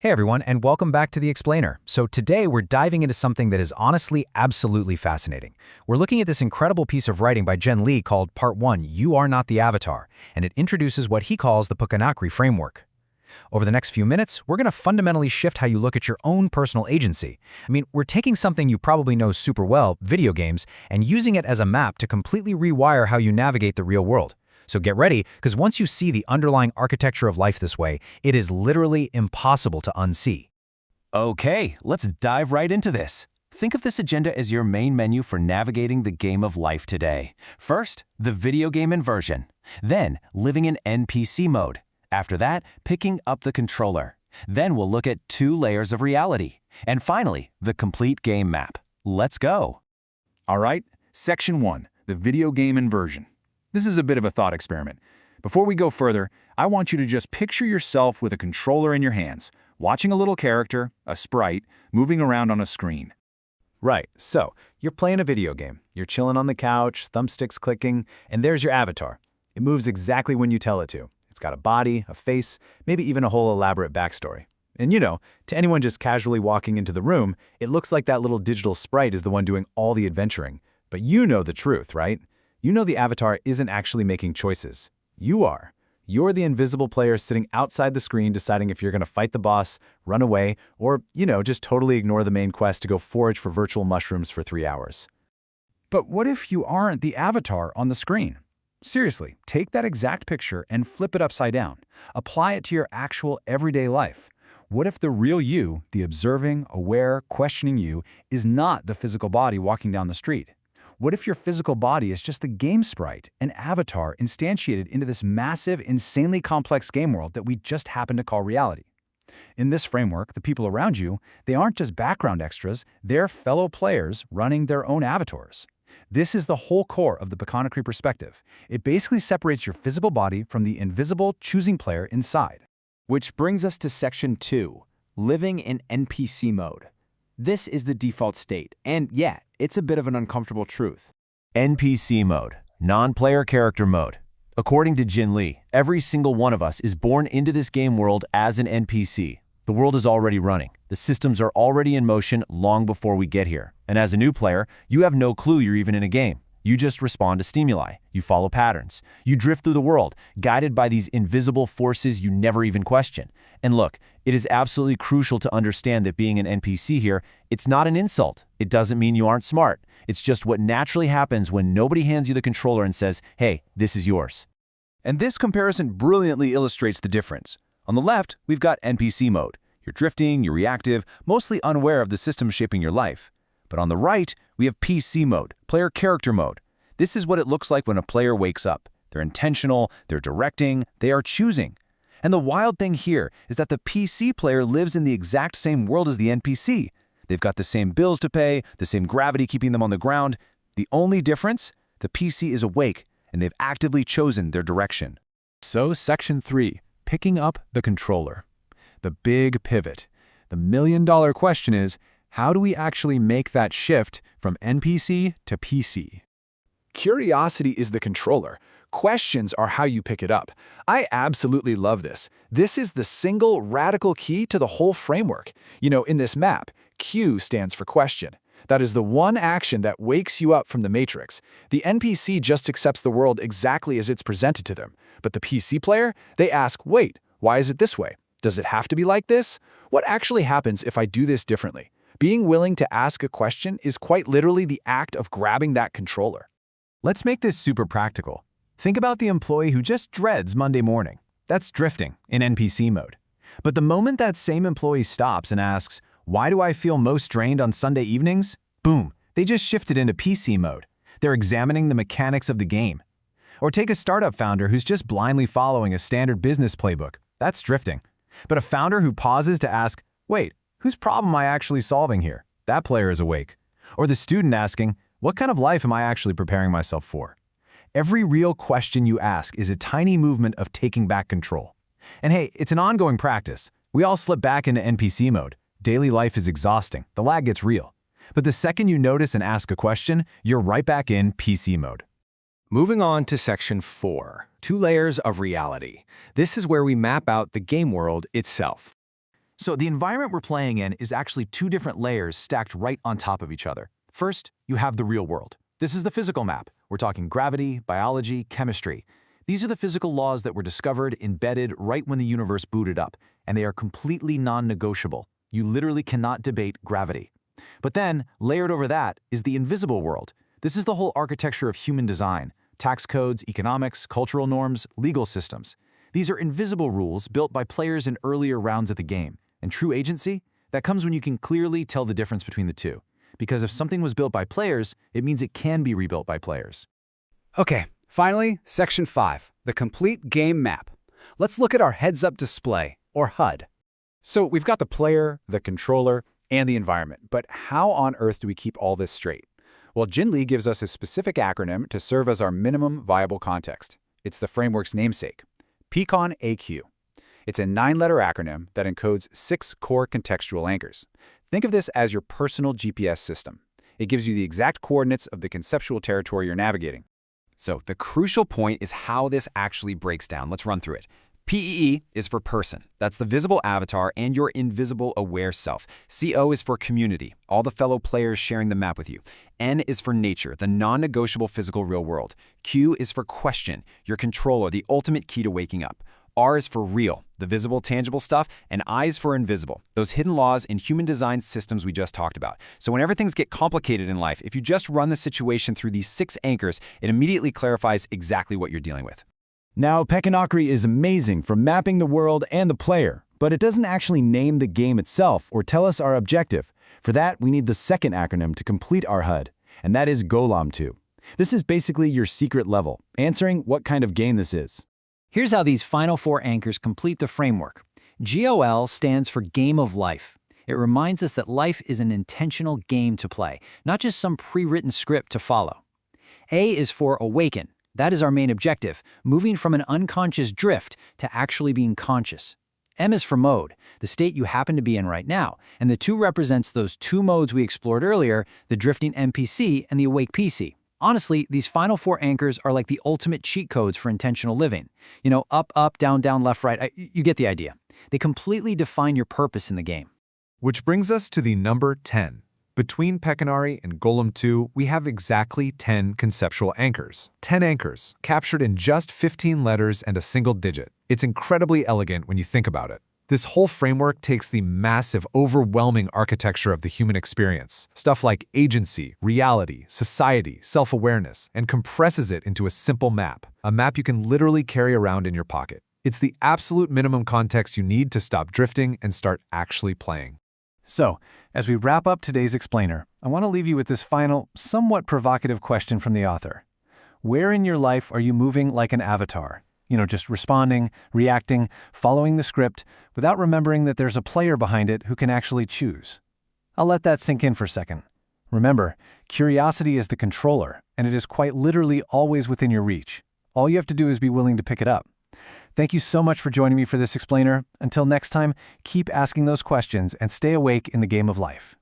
Hey everyone, and welcome back to The Explainer. So today we're diving into something that is honestly absolutely fascinating. We're looking at this incredible piece of writing by Jen Lee called Part 1, You Are Not the Avatar, and it introduces what he calls the PECONAQRI framework. Over the next few minutes, we're going to fundamentally shift how you look at your own personal agency. We're taking something you probably know super well, video games, and using it as a map to completely rewire how you navigate the real world. So get ready, because once you see the underlying architecture of life this way, it is literally impossible to unsee. Okay, let's dive right into this. Think of this agenda as your main menu for navigating the game of life today. First, the video game inversion. Then, living in NPC mode. After that, picking up the controller. Then we'll look at 2 layers of reality. And finally, the complete game map. Let's go. All right, Section 1, the video game inversion. This is a bit of a thought experiment. Before we go further, I want you to just picture yourself with a controller in your hands, watching a little character, a sprite, moving around on a screen. Right, so you're playing a video game. You're chilling on the couch, thumbsticks clicking, and there's your avatar. It moves exactly when you tell it to. It's got a body, a face, maybe even a whole elaborate backstory. And to anyone just casually walking into the room, it looks like that little digital sprite is the one doing all the adventuring. But you know the truth, right? You know the avatar isn't actually making choices. You are. You're the invisible player sitting outside the screen deciding if you're going to fight the boss, run away, or, just totally ignore the main quest to go forage for virtual mushrooms for 3 hours. But what if you aren't the avatar on the screen? Seriously, take that exact picture and flip it upside down. Apply it to your actual everyday life. What if the real you, the observing, aware, questioning you, is not the physical body walking down the street? What if your physical body is just the game sprite, an avatar instantiated into this massive, insanely complex game world that we just happen to call reality? In this framework, the people around you, they aren't just background extras, they're fellow players running their own avatars. This is the whole core of the PECONAQRI perspective. It basically separates your physical body from the invisible, choosing player inside. Which brings us to Section 2, living in NPC mode. This is the default state, and yeah, it's a bit of an uncomfortable truth. NPC mode, non-player character mode. According to Jen Lee, every single one of us is born into this game world as an NPC. The world is already running. The systems are already in motion long before we get here. And as a new player, you have no clue you're even in a game. You just respond to stimuli. You follow patterns. You drift through the world, guided by these invisible forces you never even question. And look, it is absolutely crucial to understand that being an NPC here, it's not an insult. It doesn't mean you aren't smart. It's just what naturally happens when nobody hands you the controller and says, hey, this is yours. And this comparison brilliantly illustrates the difference. On the left, we've got NPC mode. You're drifting, you're reactive, mostly unaware of the systems shaping your life. But on the right, we have PC mode, player character mode. This is what it looks like when a player wakes up. They're intentional, they're directing, they are choosing. And the wild thing here is that the PC player lives in the exact same world as the NPC. They've got the same bills to pay, the same gravity keeping them on the ground. The only difference? The PC is awake, and they've actively chosen their direction. So Section 3, picking up the controller. The big pivot. The million-dollar question is, how do we actually make that shift from NPC to PC? Curiosity is the controller. Questions are how you pick it up. I absolutely love this. This is the single radical key to the whole framework. In this map, Q stands for question. That is the one action that wakes you up from the matrix. The NPC just accepts the world exactly as it's presented to them. But the PC player, they ask, wait, why is it this way? Does it have to be like this? What actually happens if I do this differently? Being willing to ask a question is quite literally the act of grabbing that controller. Let's make this super practical. Think about the employee who just dreads Monday morning. That's drifting in NPC mode. But the moment that same employee stops and asks, why do I feel most drained on Sunday evenings? Boom, they just shifted into PC mode. They're examining the mechanics of the game. Or take a startup founder who's just blindly following a standard business playbook. That's drifting. But a founder who pauses to ask, wait, whose problem am I actually solving here? That player is awake. Or the student asking, what kind of life am I actually preparing myself for? Every real question you ask is a tiny movement of taking back control. And hey, it's an ongoing practice. We all slip back into NPC mode. Daily life is exhausting. The lag gets real. But the second you notice and ask a question, you're right back in PC mode. Moving on to Section 4, 2 layers of reality. This is where we map out the game world itself. So the environment we're playing in is actually two different layers stacked right on top of each other. First, you have the real world. This is the physical map. We're talking gravity, biology, chemistry. These are the physical laws that were discovered, embedded right when the universe booted up, and they are completely non-negotiable. You literally cannot debate gravity. But then, layered over that, is the invisible world. This is the whole architecture of human design: tax codes, economics, cultural norms, legal systems. These are invisible rules built by players in earlier rounds of the game. And true agency? That comes when you can clearly tell the difference between the two. Because if something was built by players, it means it can be rebuilt by players. Okay, finally, Section 5, the complete game map. Let's look at our heads-up display, or HUD. So we've got the player, the controller, and the environment, but how on earth do we keep all this straight? Well, Jinli gives us a specific acronym to serve as our minimum viable context. It's the framework's namesake, PECONAQRI. It's a 9-letter acronym that encodes 6 core contextual anchors. Think of this as your personal GPS system. It gives you the exact coordinates of the conceptual territory you're navigating. So the crucial point is how this actually breaks down. Let's run through it. PEE is for person. That's the visible avatar and your invisible aware self. CO is for community, all the fellow players sharing the map with you. N is for nature, the non-negotiable physical real world. Q is for question, your controller, the ultimate key to waking up. R is for real, the visible, tangible stuff, and I is for invisible, those hidden laws in human design systems we just talked about. So whenever things get complicated in life, if you just run the situation through these 6 anchors, it immediately clarifies exactly what you're dealing with. Now, PECONAQRI is amazing for mapping the world and the player, but it doesn't actually name the game itself or tell us our objective. For that, we need the second acronym to complete our HUD, and that is GOLAM2. This is basically your secret level, answering what kind of game this is. Here's how these final 4 anchors complete the framework. GOL stands for Game of Life. It reminds us that life is an intentional game to play, not just some pre-written script to follow. A is for Awaken. That is our main objective, moving from an unconscious drift to actually being conscious. M is for Mode, the state you happen to be in right now, and the 2 represents those 2 modes we explored earlier, the drifting NPC and the awake PC. Honestly, these final 4 anchors are like the ultimate cheat codes for intentional living. You know, up, up, down, down, left, right, you get the idea. They completely define your purpose in the game. Which brings us to the number 10. Between PECONAQRI and GOLAM2, we have exactly 10 conceptual anchors. 10 anchors, captured in just 15 letters and a single digit. It's incredibly elegant when you think about it. This whole framework takes the massive, overwhelming architecture of the human experience, stuff like agency, reality, society, self-awareness, and compresses it into a simple map, a map you can literally carry around in your pocket. It's the absolute minimum context you need to stop drifting and start actually playing. So, as we wrap up today's explainer, I want to leave you with this final, somewhat provocative question from the author. Where in your life are you moving like an avatar? Just responding, reacting, following the script, without remembering that there's a player behind it who can actually choose. I'll let that sink in for a second. Remember, curiosity is the controller, and it is quite literally always within your reach. All you have to do is be willing to pick it up. Thank you so much for joining me for this explainer. Until next time, keep asking those questions and stay awake in the game of life.